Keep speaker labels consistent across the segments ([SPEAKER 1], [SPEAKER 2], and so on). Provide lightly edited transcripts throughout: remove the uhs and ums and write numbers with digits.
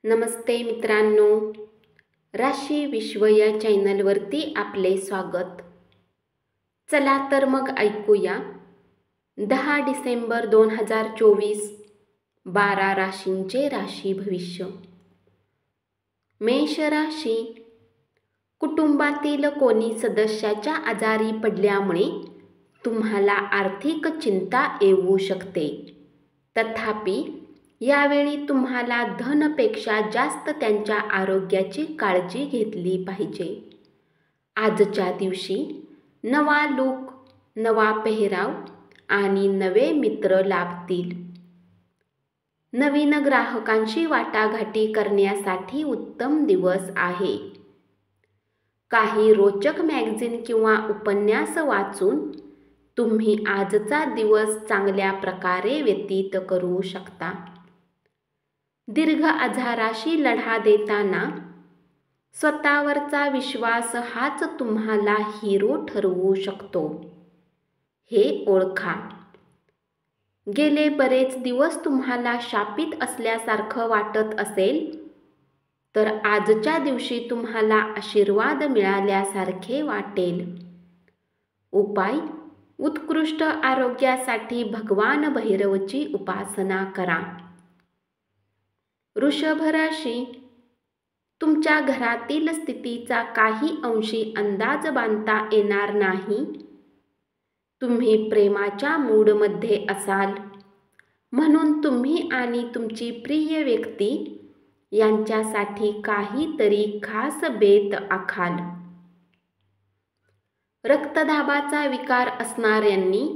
[SPEAKER 1] नमस्ते मित्रांनो, राशी विश्व या चॅनलवरती आपले स्वागत. चला तर मग ऐकूया 10 डिसेंबर 2024 12 राशींचे राशी भविष्य. मेष राशी, कुटुंबातील कोणी सदस्याच्या आजारी पडल्यामुळे तुम्हाला आर्थिक चिंता येऊ शकते. तथापि यावेळी तुम्हाला धनापेक्षा जास्त त्यांच्या आरोग्याची काळजी घेतली पाहिजे. आजच्या दिवशी नवा लूक, नवा पेहराव आणि नवे मित्र लाभतील. नवीन ग्राहकांशी वाटाघाटी करण्यासाठी उत्तम दिवस आहे. काही रोचक मॅगझिन किंवा उपन्यास वाचून तुम्ही आजचा दिवस चांगल्या प्रकारे व्यतीत करू शकता. दीर्घ आजाराशी लढा देताना स्वतःवरचा विश्वास हाच तुम्हाला हिरो ठरवू शकतो, हे ओळखा. गेले बरेच दिवस तुम्हाला शापित असल्यासारखं वाटत असेल तर आजच्या दिवशी तुम्हाला आशीर्वाद मिळाल्यासारखे वाटेल. उपाय: उत्कृष्ट आरोग्यासाठी भगवान भैरवची उपासना करा. वृषभ राशी, तुमच्या घरातील स्थितीचा काही अंशी अंदाज बांधता येणार नाही. तुम्ही प्रेमाच्या मूडमध्ये असाल म्हणून तुम्ही आणि तुमची प्रिय व्यक्ती यांच्यासाठी काहीतरी खास बेत आखाल. रक्तदाबाचा विकार असणाऱ्यांनी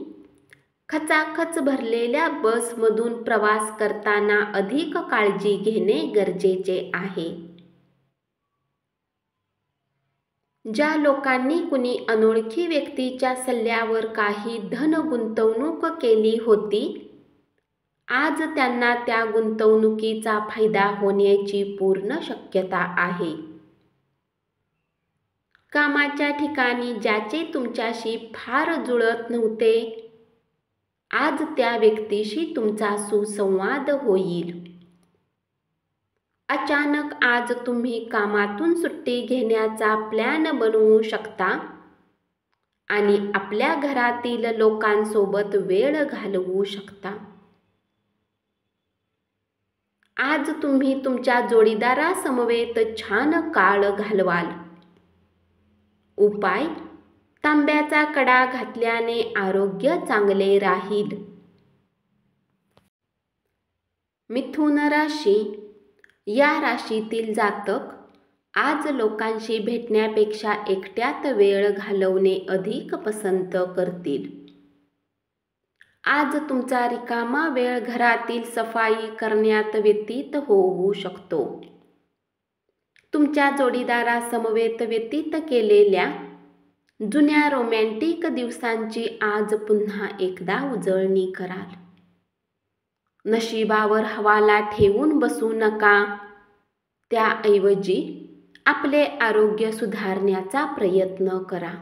[SPEAKER 1] खचाखच भरलेल्या बसमधून प्रवास करताना अधिक काळजी घेणे गरजेचे आहे. ज्या लोकांनी कुणी अनोळखी व्यक्तीच्या सल्ल्यावर काही धन गुंतवणूक केली होती, आज त्यांना त्या गुंतवणुकीचा फायदा होण्याची पूर्ण शक्यता आहे. कामाच्या ठिकाणी ज्याचे तुमच्याशी फार जुळत नव्हते, आज त्या व्यक्तीशी तुमचा सुसंवाद होईल. अचानक आज तुम्ही कामातून सुट्टी घेण्याचा प्लॅन बनवू शकता आणि आपल्या घरातील लोकांसोबत वेळ घालवू शकता. आज तुम्ही तुमच्या जोडीदारासमवेत छान काळ घालवाल. उपाय: तांब्याचा कडा घातल्याने आरोग्य चांगले राहील. मिथुन राशी, या राशीतील जातक आज लोकांशी भेटण्यापेक्षा एकट्यात वेळ घालवणे अधिक पसंत करतील. आज तुमचा रिकामा वेळ घरातील सफाई करण्यात व्यतीत होऊ शकतो. तुमच्या जोडीदारासमवेत व्यतीत केलेल्या जुन्या रोमॅन्टिक दिवसांची आज पुन्हा एकदा उजळणी कराल. नशिबावर हवाला ठेवून बसू नका. त्याऐवजी आपले आरोग्य सुधारण्याचा प्रयत्न करा.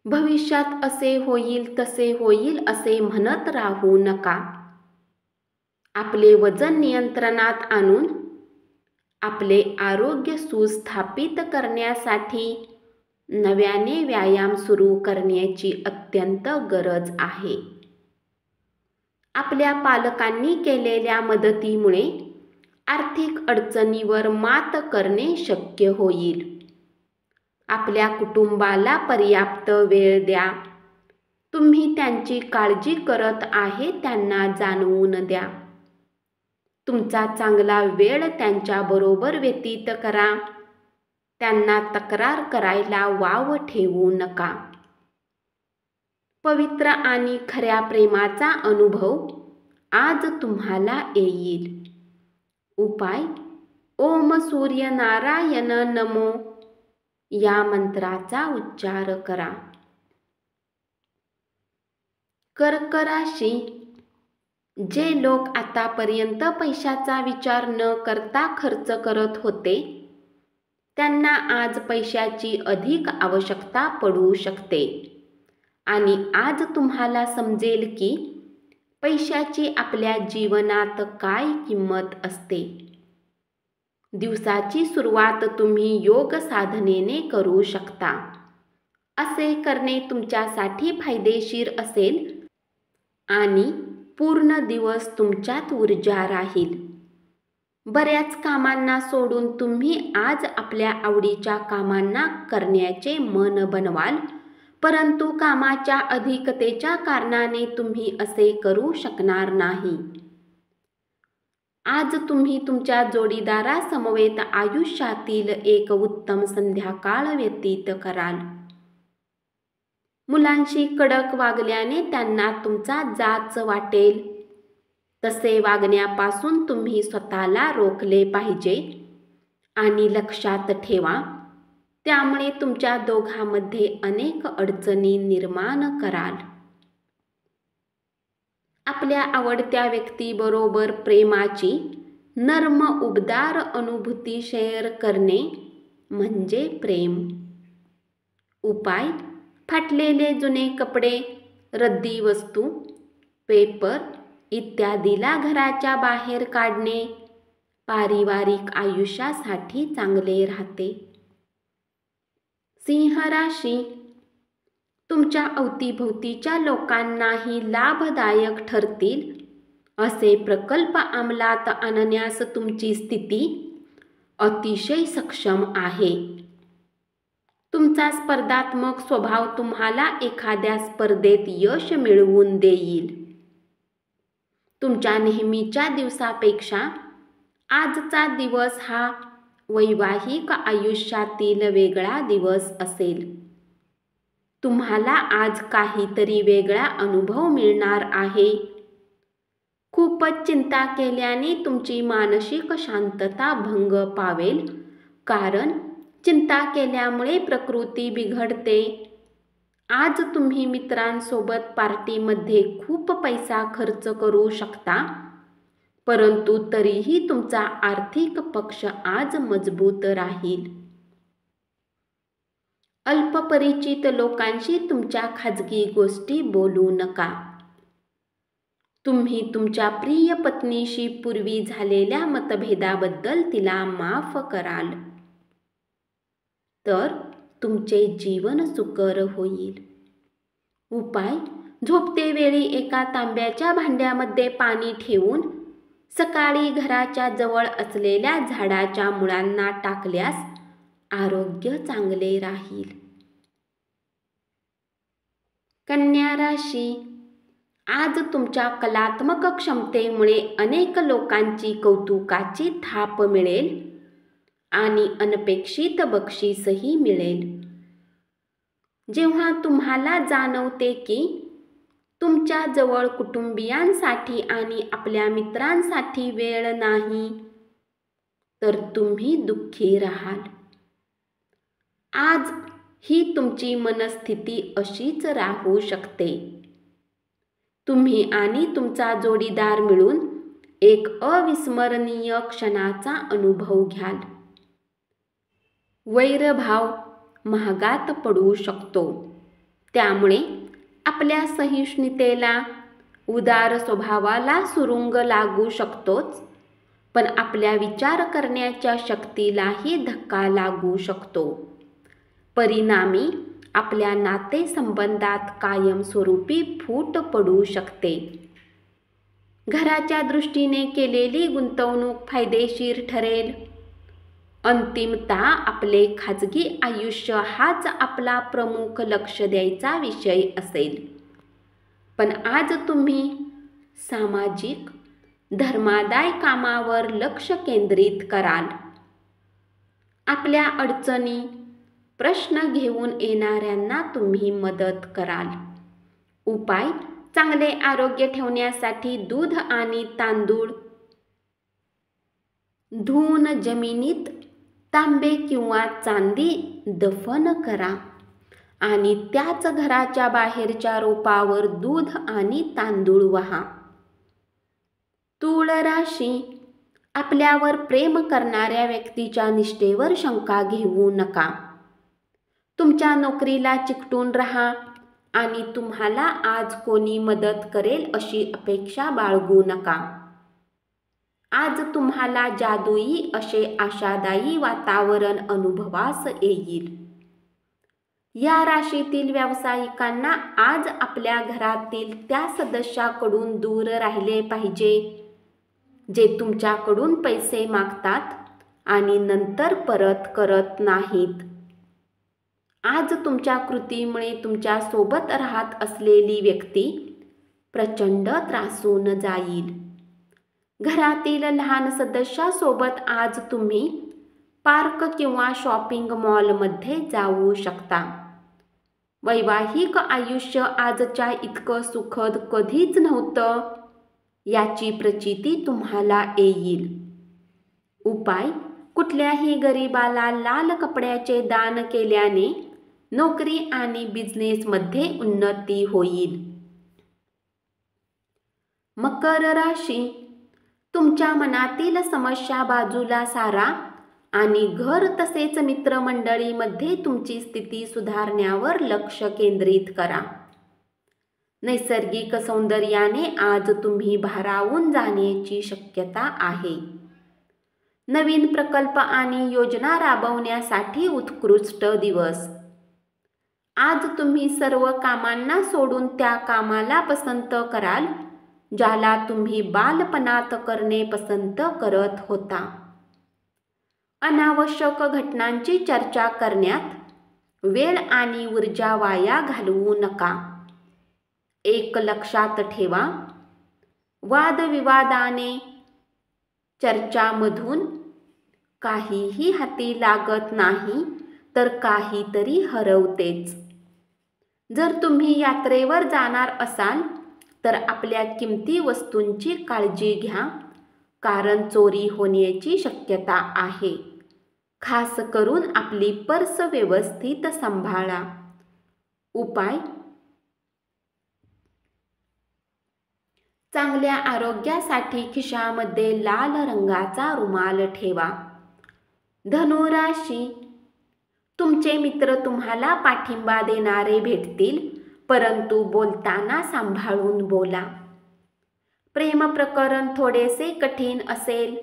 [SPEAKER 1] भविष्यात असे होईल तसे होईल असे म्हणत राहू नका. आपले वजन नियंत्रणात आणून आपले आरोग्य सुस्थापित करण्यासाठी नव्याने व्यायाम सुरू करण्याची अत्यंत गरज आहे. आपल्या पालकांनी केलेल्या मदतीमुळे आर्थिक अडचणीवर मात करणे शक्य होईल. आपल्या कुटुंबाला पर्याप्त वेळ द्या. तुम्ही त्यांची काळजी करत आहे त्यांना जाणवून द्या. तुमचा चांगला वेळ त्यांच्याबरोबर व्यतीत करा. त्यांना तक्रार करायला वाव ठेवू नका. पवित्र आणि खऱ्या प्रेमाचा अनुभव आज तुम्हाला येईल. उपाय: ओम सूर्यनारायण नमो या मंत्राचा उच्चार करा. कर्क राशी, जे लोक आतापर्यंत पैशाचा विचार न करता खर्च करत होते, त्यांना आज पैशाची अधिक आवश्यकता पडू शकते आणि आज तुम्हाला समजेल की पैशाची आपल्या जीवनात काय किंमत असते. दिवसाची सुरुवात तुम्ही योग साधनेने करू शकता. असे करणे तुमच्यासाठी फायदेशीर असेल आणि पूर्ण दिवस तुमच्यात ऊर्जा राहील. बऱ्याच कामांना सोडून तुम्ही आज आपल्या आवडीच्या कामांना करण्याचे मन बनवाल, परंतु कामाच्या अधिकतेच्या कारणाने तुम्ही असे करू शकणार नाही. आज तुम्ही तुमच्या जोडीदारासमवेत आयुष्यातील एक उत्तम संध्याकाळ व्यतीत कराल. मुलांशी कडक वागल्याने त्यांना तुमचा जाच वाटेल. तसे वागण्यापासून तुम्ही स्वतःला रोखले पाहिजे आणि लक्षात ठेवा, त्यामुळे तुमच्या दोघांमध्ये अनेक अडचणी निर्माण कराल. आपल्या आवडत्या व्यक्तीबरोबर प्रेमाची नर्म उबदार अनुभूती शेअर करणे म्हणजे प्रेम. उपाय: फाटलेले जुने कपडे, रद्दी वस्तू, पेपर इत्यादीला घराच्या बाहेर काढणे पारिवारिक आयुष्यासाठी चांगले राहते. सिंह राशी: तुमच्या अवतीभोवतीच्या लोकांनाही लाभदायक ठरतील असे प्रकल्प अंमलात आणण्यास तुमची स्थिती अतिशय सक्षम आहे. तुमचा स्पर्धात्मक स्वभाव तुम्हाला एखाद्या स्पर्धेत यश मिळवून देईल. तुमच्या नेहमीच्या दिवसापेक्षा आजचा दिवस हा वैवाहिक आयुष्यातील वेगळा दिवस असेल. तुम्हाला आज काहीतरी वेगळा अनुभव मिळणार आहे. खूपच चिंता केल्याने तुमची मानसिक शांतता भंग पावेल, कारण चिंता केल्यामुळे प्रकृती बिघडते. आज तुम्ही मित्रांसोबत पार्टीमध्ये खूप पैसा खर्च करू शकता, परंतु तरीही तुमचा आर्थिक पक्ष आज मजबूत राहील. अल्पपरिचित लोकांशी तुमच्या खाजगी गोष्टी बोलू नका. तुम्ही तुमच्या प्रिय पत्नीशी पूर्वी झालेल्या मतभेदाबद्दल तिला माफ कराल, तर तुमचे जीवन सुकर होईल. उपाय: झोपते वेळी एका तांब्याच्या भांड्यामध्ये पाणी ठेवून सकाळी घराच्या जवळ असलेल्या झाडाच्या मुळांना टाकल्यास आरोग्य चांगले राहील. कन्या राशी: आज तुमच्या कलात्मक क्षमतेमुळे अनेक लोकांची कौतुकाची थाप मिळेल आणि अनपेक्षित बक्षीसही मिळेल. जेव्हा तुम्हाला जाणवते की तुमच्या जवळ कुटुंबियांसाठी आणि आपल्या मित्रांसाठी वेळ नाही, तर तुम्ही दुःखी राहाल. आज ही तुमची मनस्थिती अशीच राहू शकते. तुम्ही आणि तुमचा जोडीदार मिळून एक अविस्मरणीय क्षणाचा अनुभव घ्याल. वैरभाव महागात पडू शकतो, त्यामुळे आपल्या सहिष्णुतेला, उदार स्वभावाला सुरुंग लागू शकतोच, पण आपल्या विचार करण्याच्या शक्तीलाही धक्का लागू शकतो. परिणामी आपल्या नातेसंबंधात कायमस्वरूपी फूट पडू शकते. घराच्या दृष्टीने केलेली गुंतवणूक फायदेशीर ठरेल. अंतिमतः आपले खाजगी आयुष्य हाच आपला प्रमुख लक्ष द्यायचा विषय असेल. पण आज तुम्ही सामाजिक, धर्मादाय कामावर लक्ष केंद्रित कराल. आपल्या अडचणी, प्रश्न घेऊन येणाऱ्यांना तुम्ही मदत कराल. उपाय: चांगले आरोग्य ठेवण्यासाठी दूध आणि तांदूळ धुवून जमिनीत तांबे किंवा चांदी दफन करा आणि त्याच घराच्या बाहेरच्या रोपावर दूध आणि तांदूळ वाहा. तूळ राशी: आपल्यावर प्रेम करणाऱ्या व्यक्तीच्या निष्ठेवर शंका घेऊ नका. तुमच्या नोकरीला चिकटून राहा आणि तुम्हाला आज कोणी मदत करेल अशी अपेक्षा बाळगू नका. आज तुम्हाला जादुई असे आशादायी वातावरण अनुभवास येईल. या राशीतील व्यावसायिकांना आज आपल्या घरातील त्या सदस्याकडून दूर राहिले पाहिजे जे तुमच्याकडून पैसे मागतात आणि नंतर परत करत नाहीत. आज तुमच्या कृतीमुळे तुमच्या सोबत राहत असलेली व्यक्ती प्रचंड त्रासून जाईल. घरातील लहान सदस्यासोबत आज तुम्ही पार्क किंवा शॉपिंग मॉलमध्ये जाऊ शकता. वैवाहिक आयुष्य आजच्या इतकं सुखद कधीच नव्हतं याची प्रचिती तुम्हाला येईल. उपाय: कुठल्याही गरिबाला लाल कपड्याचे दान केल्याने नोकरी आणि बिझनेसमध्ये उन्नती होईल. मकर राशी, तुमच्या मनातील समस्या बाजूला सारा आणि घर तसेच मित्रमंडळीमध्ये तुमची स्थिती सुधारण्यावर लक्ष केंद्रित करा. नैसर्गिक सौंदर्याने आज तुम्ही भारावून जाण्याची शक्यता आहे. नवीन प्रकल्प आणि योजना राबवण्यासाठी उत्कृष्ट दिवस. आज तुम्ही सर्व कामांना सोडून त्या कामाला पसंत कराल ज्याला तुम्ही बालपणात करणे पसंत करत होता. अनावश्यक घटनांची चर्चा करण्यात वेळ आणि ऊर्जा वाया घालवू नका. एक लक्षात ठेवा, वादविवादाने चर्चामधून काहीही हाती लागत नाही तर काहीतरी हरवतेच. जर तुम्ही यात्रेवर जाणार असाल तर आपल्या किमती वस्तूंची काळजी घ्या कारण चोरी होण्याची शक्यता आहे. खास करून आपली पर्स व्यवस्थित सांभाळा. उपाय: चांगल्या आरोग्यासाठी खिशामध्ये लाल रंगाचा रुमाल ठेवा. धनुराशी, तुमचे मित्र तुम्हाला पाठिंबा देणारे भेटतील परंतु बोलताना सांभाळून बोला. प्रेम प्रकरण थोडेसे कठीण असेल.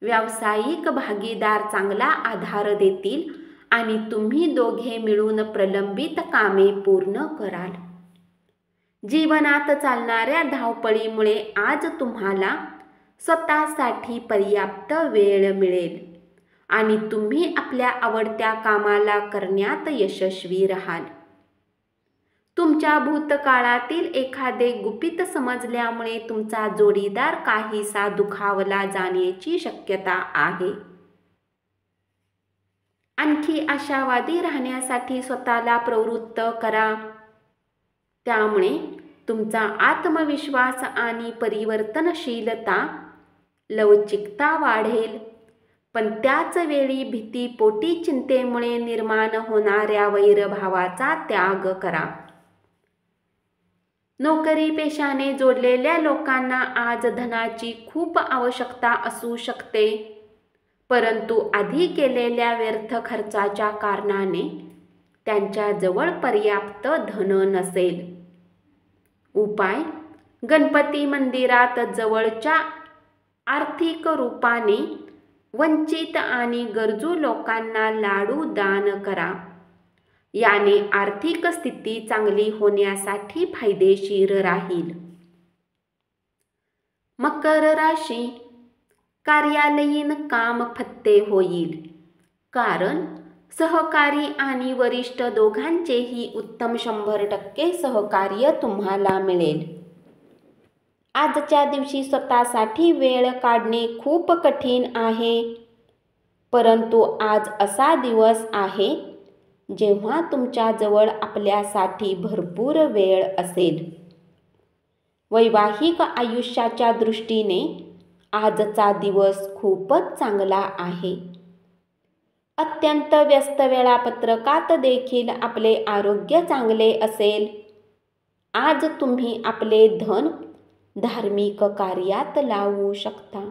[SPEAKER 1] व्यावसायिक भागीदार चांगला आधार देतील आणि तुम्ही दोघे मिळून प्रलंबित कामे पूर्ण कराल. जीवनात चालणाऱ्या धावपळीमुळे आज तुम्हाला स्वतःसाठी पर्याप्त वेळ मिळेल आणि तुम्ही आपल्या आवडत्या कामाला करण्यात यशस्वी राहाल. तुमच्या भूतकाळातील एखादे गुपित समजल्यामुळे तुमचा जोडीदार काहीसा दुखावला जाण्याची शक्यता आहे. आणखी आशावादी राहण्यासाठी स्वतःला प्रवृत्त करा. त्यामुळे तुमचा आत्मविश्वास आणि परिवर्तनशीलता लवचिकता वाढेल. पण त्याच वेळी भीतीपोटी चिंतेमुळे निर्माण होणाऱ्या वैरभावाचा त्याग करा. नोकरी पेशाने जोडलेल्या लोकांना आज धनाची खूप आवश्यकता असू शकते परंतु आधी केलेल्या व्यर्थ खर्चाच्या कारणाने त्यांच्याजवळ पर्याप्त धन नसेल. उपाय: गणपती मंदिरात जवळच्या आर्थिक रूपाने वंचित आणि गरजू लोकांना लाडू दान करा. याने आर्थिक स्थिती चांगली होण्यासाठी फायदेशीर राहील. मकर राशी, कार्यालयीन काम फत्ते होईल कारण सहकारी आणि वरिष्ठ दोघांचेही उत्तम 100% सहकार्य तुम्हाला मिळेल. आजच्या दिवशी स्वतःसाठी वेळ काढणे खूप कठीण आहे परंतु आज असा दिवस आहे जेव्हा तुमच्याजवळ आपल्यासाठी भरपूर वेळ असेल. वैवाहिक आयुष्याच्या दृष्टीने आजचा दिवस खूपच चांगला आहे. अत्यंत व्यस्त वेळापत्रकात देखील आपले आरोग्य चांगले असेल. आज तुम्ही आपले धन धार्मिक कार्यात लावू शकता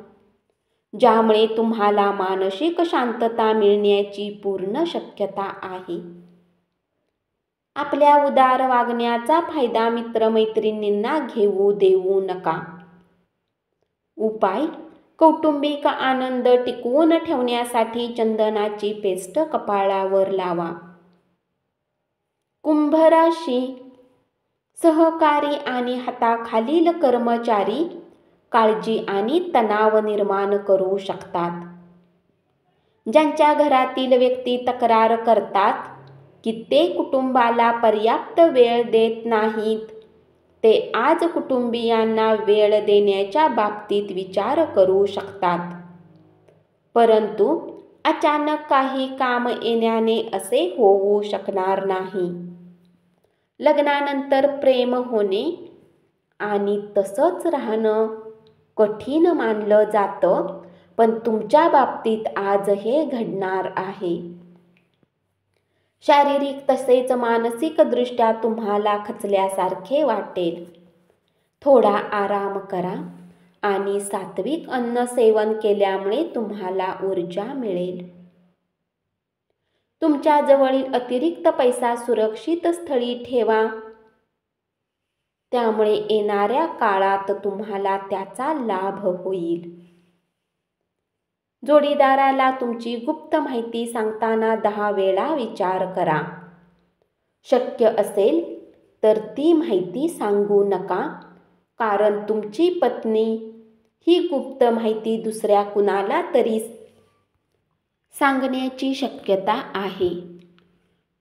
[SPEAKER 1] ज्यामुळे तुम्हाला मानसिक शांतता मिळण्याची पूर्ण शक्यता आहे. आपल्या उदार वागण्याचा फायदा मित्रमैत्रिणींना घेऊ देऊ नका. उपाय: कौटुंबिक आनंद टिकवून ठेवण्यासाठी चंदनाची पेस्ट कपाळावर लावा. कुंभ राशी, सहकारी आणि हाताखालील कर्मचारी काळजी आणि तणाव निर्माण करू शकतात. ज्यांच्या घरातील व्यक्ती तक्रार करतात की ते कुटुंबाला पर्याप्त वेळ देत नाहीत, ते आज कुटुंबियांना वेळ देण्याच्या बाबतीत विचार करू शकतात. परंतु अचानक काही काम येण्याने असे होऊ शकणार नाही. लग्नानंतर प्रेम होणे आणि तसंच राहणं कठीण मानलं जातं, पण तुमच्या बाबतीत आज हे घडणार आहे. शारीरिक तसेच मानसिकदृष्ट्या तुम्हाला खचल्यासारखे वाटेल. थोडा आराम करा आणि सात्विक अन्न सेवन केल्यामुळे तुम्हाला ऊर्जा मिळेल. तुमच्या जवळील अतिरिक्त पैसा सुरक्षित स्थळी ठेवा, त्यामुळे येणाऱ्या काळात तुम्हाला त्याचा लाभ होईल. जोडीदाराला तुमची गुप्त माहिती सांगताना 10 वेळा विचार करा. शक्य असेल तर ती माहिती सांगू नका, कारण तुमची पत्नी ही गुप्त माहिती दुसऱ्या कुणाला तरी सांगण्याची शक्यता आहे.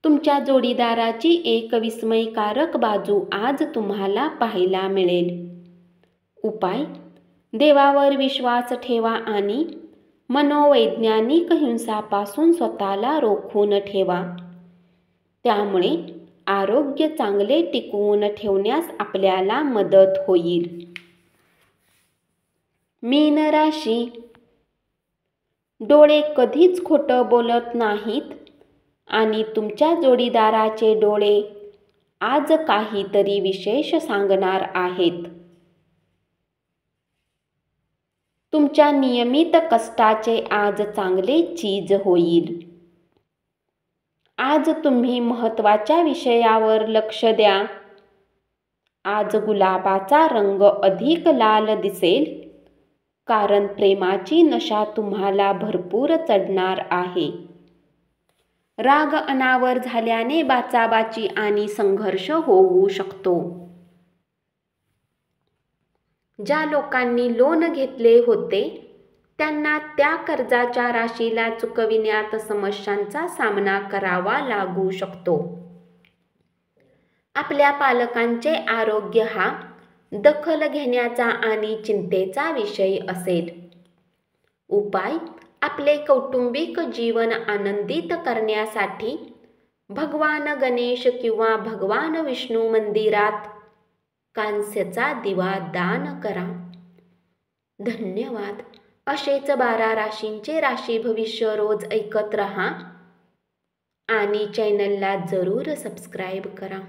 [SPEAKER 1] तुमच्या जोडीदाराची एक विस्मयकारक बाजू आज तुम्हाला पाहायला मिळेल. उपाय: देवावर विश्वास ठेवा आणि मनोवैज्ञानिक हिंसापासून स्वतःला रोखून ठेवा. त्यामुळे आरोग्य चांगले टिकवून ठेवण्यास आपल्याला मदत होईल. मीन राशी, डोळे कधीच खोटं बोलत नाहीत आणि तुमच्या जोडीदाराचे डोळे आज काहीतरी विशेष सांगणार आहेत. तुमच्या नियमित कष्टाचे आज चांगले चीज होईल. आज तुम्ही महत्त्वाच्या विषयावर लक्ष द्या. आज गुलाबाचा रंग अधिक लाल दिसेल, कारण प्रेमाची नशा तुम्हाला भरपूर चढणार आहे. राग अनावर झाल्याने बाचाबाची आणि संघर्ष होऊ शकतो. ज्या लोकांनी लोन घेतले होते त्यांना त्या कर्जाच्या राशीला चुकविण्यात समस्यांचा सामना करावा लागू शकतो. आपल्या पालकांचे आरोग्य हा दखल घेण्याचा आणि चिंतेचा विषय असेल. उपाय: आपले कौटुंबिक जीवन आनंदित करण्यासाठी भगवान गणेश किंवा भगवान विष्णू मंदिरात कांस्याचा दिवा दान करा. धन्यवाद. असेच 12 राशींचे राशी भविष्य रोज ऐकत रहा आणि चॅनलला जरूर सबस्क्राईब करा.